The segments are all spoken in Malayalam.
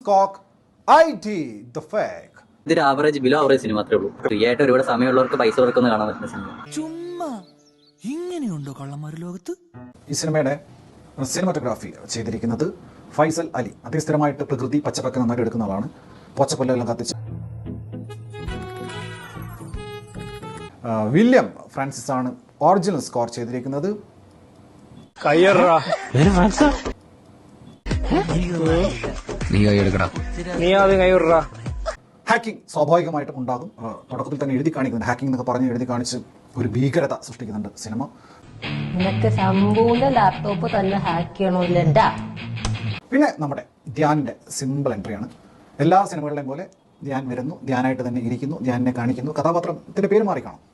Cock IT the fake. ഇതൊരു ആവറേജ് ബിലോ ആവറേജ് സിനിമ മാത്രമേ ഉള്ളൂ. ഫ്രീ ആയിട്ട് ഒരുപാട് സമയമുള്ളവർക്ക് പൈസ കൊടുക്കുന്ന കാണാൻ പറ്റുന്ന സിനിമ. ചുമ്മാ ഇങ്ങനെയുണ്ടോ കള്ളന്മാര് ലോകത്ത്? ഈ സിനിമയുടെ സിനിമാറ്റോഗ്രാഫി ചെയ്തിരിക്കുന്നത് ഫൈസൽ അലി. അദ്ദേഹം സ്ഥിരമായിട്ട് പ്രകൃതി പച്ചപ്പൊക്കെ നന്നായിട്ട് എടുക്കുന്ന ആളാണ്. പച്ചപ്പുല്ലെല്ലാം കത്തിച്ച്. വില്യം ഫ്രാൻസിസ് ആണ് ഒറിജിനൽ സ്കോർ ചെയ്തിരിക്കുന്നത്. ഹാക്കിംഗ് സ്വാഭാവികമായിട്ടും ഉണ്ടാകും. തുടക്കത്തിൽ തന്നെ എഴുതി കാണിക്കുന്നുണ്ട്. ഹാക്കിംഗ് എന്നൊക്കെ പറഞ്ഞ് എഴുതി കാണിച്ച് ഒരു ഭീകരത സൃഷ്ടിക്കുന്നുണ്ട് സിനിമ. നിനക്ക് സമ്പൂർണ്ണ ലാപ്ടോപ്പ് തന്നെ ഹാക്ക് ചെയ്യണമില്ല. പിന്നെ നമ്മുടെ ധ്യാനിന്റെ സിമ്പിൾ എൻട്രിയാണ്. എല്ലാ സിനിമകളിലെയും പോലെ ധ്യാൻ വരുന്നു, ധ്യാനായിട്ട് തന്നെ ഇരിക്കുന്നു, ധ്യാനിനെ കാണിക്കുന്നു. കഥാപാത്രത്തിന്റെ പേര് മാറി കാണും.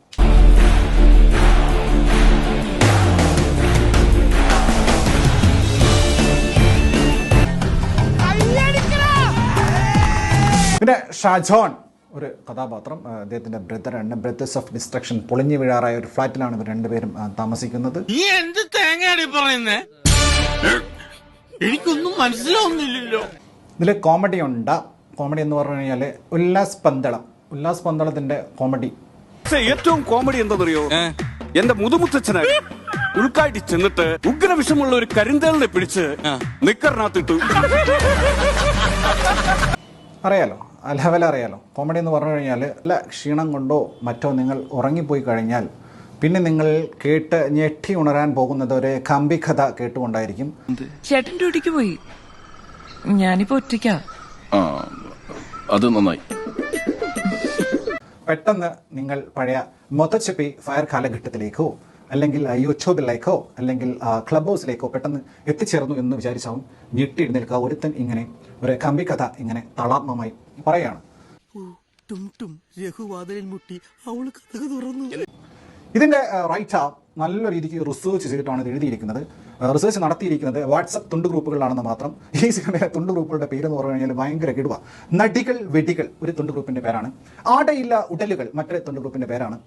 പിന്നെ ഷാജോൺ ഒരു കഥാപാത്രം, അദ്ദേഹത്തിന്റെ ബ്രദറാണ്. ബ്രദേഴ്സ് ഓഫ് ഡിസ്ട്രക്ഷൻ പൊളിഞ്ഞു വീഴാറായ ഒരു ഫ്ലാറ്റിലാണ് ഇവർ രണ്ടുപേരും താമസിക്കുന്നത്. എനിക്കൊന്നും മനസ്സിലാവുന്നില്ലല്ലോ. ഇതിൽ കോമഡി ഉണ്ട്. കോമഡി എന്ന് പറഞ്ഞു കഴിഞ്ഞാല് ഉല്ലാസ് പന്തളത്തിന്റെ കോമഡി. ഏറ്റവും കോമഡി എന്താണെന്നറിയോ? എന്റെ മുതുമുത്തച്ഛനായി ഉൾക്കാട്ടി ചെന്നിട്ട് ഉഗ്രവിഷമുള്ള ഒരു കരിന്തലിനെ പിടിച്ച് നിക്കറിനകത്തിട്ടു. അറിയാലോ, ലെവൽ അറിയാലോ. കോമഡി എന്ന് പറഞ്ഞു കഴിഞ്ഞാൽ ക്ഷീണം കൊണ്ടോ മറ്റോ നിങ്ങൾ ഉറങ്ങിപ്പോയി കഴിഞ്ഞാൽ പിന്നെ നിങ്ങൾ കേട്ട് ഞെട്ടി ഉണരാൻ പോകുന്നത് ഒരു കമ്പി കഥ കേട്ടുകൊണ്ടായിരിക്കും. ചേട്ടൻ ഡ്യൂട്ടിക്ക് പോയി, ഞാനിപ്പോ ഒറ്റയ്ക്കാ. അത് നന്നായി. പെട്ടെന്ന് നിങ്ങൾ പഴയ മൊത്തച്ചപ്പി ഫയർ കാലഘട്ടത്തിലേക്കോ അല്ലെങ്കിൽ യൂട്യൂബിലേക്കോ അല്ലെങ്കിൽ ക്ലബ് ഹൗസിലേക്കോ പെട്ടെന്ന് എത്തിച്ചേർന്നു എന്ന് വിചാരിച്ചാവും ഞെട്ടി എഴുന്നേൽക്കുക. ഒരുത്തൻ ഇങ്ങനെ ഒരു കമ്പി കഥ ഇങ്ങനെ തളാത്മമായി പറയാണ്. ഇതിന്റെ റൈറ്റ് നല്ല രീതിക്ക് റിസർച്ച് ചെയ്തിട്ടാണ് ഇത് എഴുതിയിരിക്കുന്നത്. റിസർച്ച് നടത്തിയിരിക്കുന്നത് വാട്സപ്പ് തുണ്ട് ഗ്രൂപ്പുകളിലാണെന്ന് മാത്രം. ഈ സിനിമയിലെ തുണ്ട് ഗ്രൂപ്പുകളുടെ പേരെന്ന് പറഞ്ഞു കഴിഞ്ഞാൽ ഭയങ്കര കിടുവ. നടികൾ വെടികൾ ഒരു തുണ്ട് ഗ്രൂപ്പിന്റെ പേരാണ്. ആടയില്ല ഉടലുകൾ മറ്റൊരു തുണ്ട് ഗ്രൂപ്പിന്റെ പേരാണ്.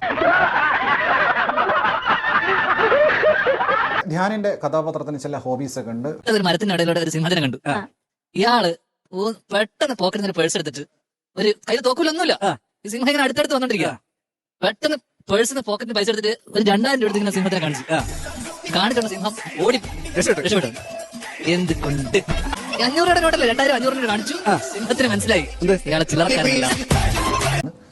ധ്യാനിന്റെ കഥാപാത്രത്തിന് ചില ഹോബീസ് ഒക്കെ ഉണ്ട്. ഒരു മരത്തിനടയിലൂടെ ഒരു സിംഹത്തിനെ കണ്ടു. ഇയാള് പെട്ടെന്ന് പോക്കറ്റിൽ പേഴ്സ് എടുത്തിട്ട് ഒരു കയ്യിൽ തോക്കൂലൊന്നുമില്ല. ഈ സിംഹം ഇങ്ങനെ അടുത്തടുത്ത് വന്നോണ്ടിരിക്കുക. പെട്ടെന്ന് പേഴ്സിന് പോക്കറ്റിന് പൈസ എടുത്തിട്ട് ഒരു 2000 രൂപ എടുത്തിങ്ങനെ സിംഹത്തിനെ കാണിച്ചു. കാണിച്ചുള്ള സിംഹം ഓടി രക്ഷപ്പെട്ടു. എന്തുകൊണ്ട് 500 രൂപയുടെ നോട്ടല്ലേ 2500 രൂപ കാണിച്ചു. സിംഹത്തിന് മനസ്സിലായി ഇയാളെ ചില്ലറക്കാരല്ല.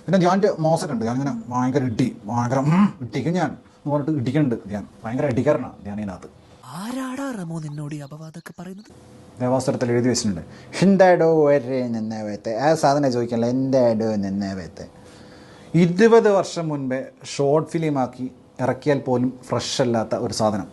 പിന്നെ ധ്യാന്റെ മോശം ഉണ്ട്. ഞാനിങ്ങനെ ഭയങ്കര ഇടിക്കും ഞാൻ എന്ന് പറഞ്ഞിട്ട് ഇടിക്കുന്നുണ്ട്. ധ്യാൻ ഭയങ്കര ഇടിക്കാരനാണ് ധ്യാനിനകത്ത്. ആരാടാ റമോ നിന്നോട് ഈ അപവാദമൊക്കെ പറയുന്നത്? ദേവാസ്ത്രത്തിൽ എഴുതി വെച്ചിട്ടുണ്ട്, ഹിൻഡാഡോ വരെ നിന്നേവത്തെ. ആ സാധനം ചോദിക്കാനുള്ള എന്താഡോ നിന്നേവത്തെ. 20 വർഷം മുൻപേ ഷോർട്ട് ഫിലിമാക്കി ഇറക്കിയാൽ പോലും ഫ്രഷ് അല്ലാത്ത ഒരു സാധനം.